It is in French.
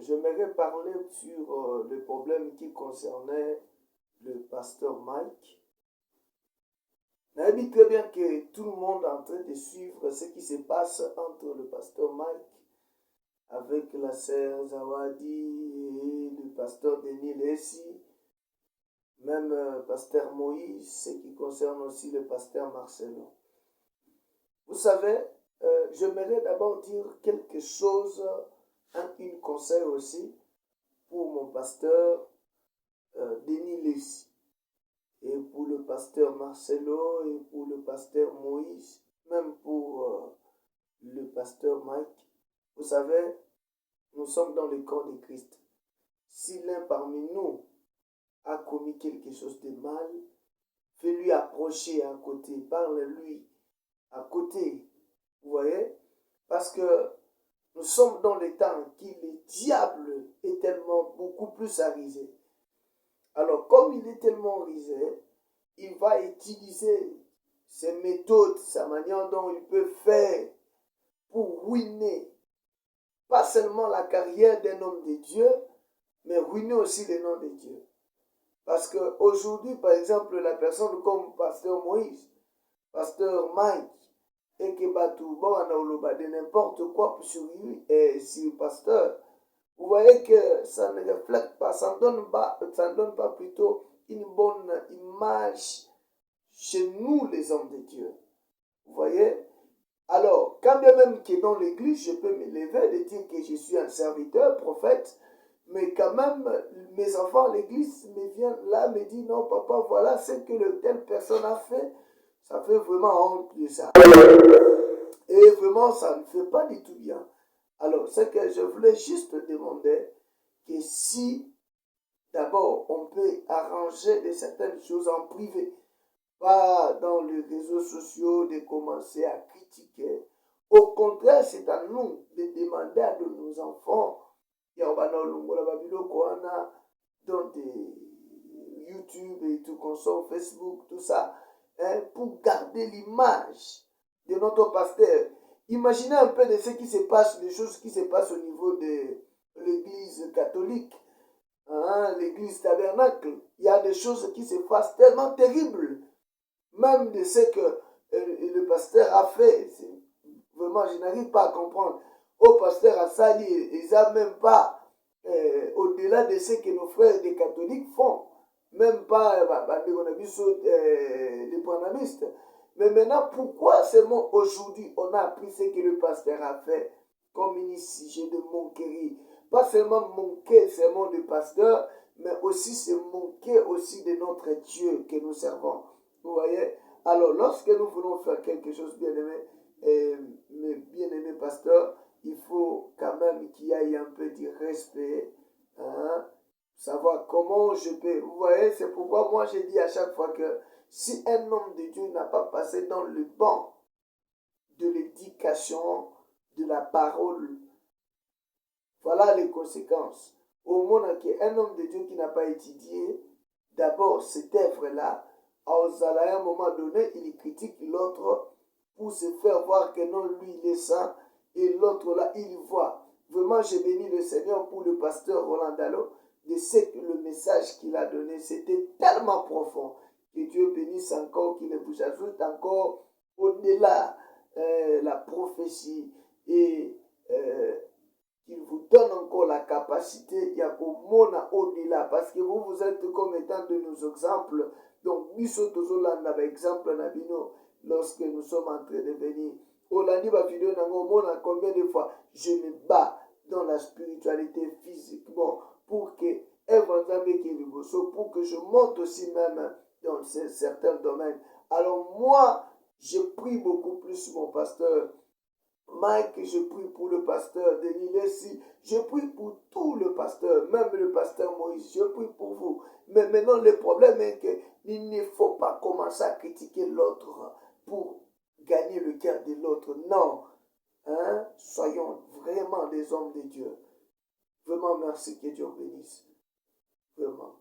J'aimerais parler sur le problème qui concernait le pasteur Mike. On a dit très bien que tout le monde est en train de suivre ce qui se passe entre le pasteur Mike avec la sœur Zawadi et le pasteur Denis Lessi, même pasteur Moïse, ce qui concerne aussi le pasteur Marcelo. Vous savez, j'aimerais d'abord dire quelque chose, un conseil aussi pour mon pasteur Denis Lessi et pour le pasteur Marcelo et pour le pasteur Moïse, même pour le pasteur Mike. Vous savez, nous sommes dans le corps de Christ. Si l'un parmi nous a commis quelque chose de mal, fais-lui approcher à côté, parle-lui à côté. Vous voyez? Parce que nous sommes dans le temps où le diable est tellement beaucoup plus arisé. Alors, comme il est tellement risé, il va utiliser ses méthodes, sa manière dont il peut faire pour ruiner pas seulement la carrière d'un homme de Dieu, mais ruiner aussi le nom de Dieu. Parce qu'aujourd'hui, par exemple, la personne comme pasteur Moïse, pasteur Mike, et que de n'importe quoi sur lui et sur le pasteur, vous voyez que ça ne reflète pas, ça ne donne pas plutôt une bonne image chez nous, les hommes de Dieu. Vous voyez? Alors, quand bien même que dans l'église, je peux me lever et dire que je suis un serviteur, prophète, mais quand même, mes enfants à l'église me viennent là, me disent, non, papa, voilà ce que telle personne a fait. Ça fait vraiment honte de ça. Et vraiment, ça ne fait pas du tout bien. Alors, c'est que je voulais juste demander que si, d'abord, on peut arranger certaines choses en privé, pas dans les réseaux sociaux de commencer à critiquer. Au contraire, c'est à nous de demander à nos enfants, dans des YouTube et tout, qu'on sort Facebook, tout ça, hein, pour garder l'image de notre pasteur. Imaginez un peu de ce qui se passe, des choses qui se passent au niveau de l'église catholique, hein, l'église tabernacle. Il y a des choses qui se passent tellement terribles, même de ce que le pasteur a fait. Vraiment, je n'arrive pas à comprendre. Au pasteur a sali, ils n'ont même pas, au-delà de ce que nos frères des catholiques font, même pas les panamistes. Mais maintenant, pourquoi seulement aujourd'hui on a appris ce que le pasteur a fait comme initié de moquerie? Pas seulement manquer seulement du pasteur, mais aussi se manquer aussi de notre Dieu que nous servons. Vous voyez? Alors, lorsque nous voulons faire quelque chose, bien-aimé, mes bien-aimés pasteurs, il faut quand même qu'il y ait un peu de respect, hein, savoir comment je peux. Vous voyez, c'est pourquoi moi j'ai dit à chaque fois que si un homme de Dieu n'a pas passé dans le banc de l'éducation, de la parole, voilà les conséquences. Au moment qu'un homme de Dieu qui n'a pas étudié d'abord cette œuvre-là, à un moment donné, il critique l'autre pour se faire voir que non, lui, il est saint, et l'autre là, il voit. Vraiment, j'ai béni le Seigneur pour le pasteur Roland Dallot, de ce que le message qu'il a donné, c'était tellement profond. Que Dieu bénisse encore, qu'il vous ajoute encore au-delà la prophétie et qu'il vous donne encore la capacité, il y a au-delà, parce que vous êtes comme étant de nos exemples. Donc, nous sommes toujours là, on exemple, lorsque nous sommes en train de venir. Combien de fois je me bats dans la spiritualité physiquement pour que pour que je monte aussi même dans certains domaines. Alors moi, je prie beaucoup plus mon pasteur Mike, je prie pour le pasteur Denis Lessi, je prie pour tout le pasteur, même le pasteur Moïse, je prie pour vous. Mais maintenant, le problème est qu'il ne faut pas commencer à critiquer l'autre pour gagner le cœur de l'autre. Non, hein? Soyons vraiment des hommes de Dieu. Vraiment, merci, que Dieu bénisse. Vraiment.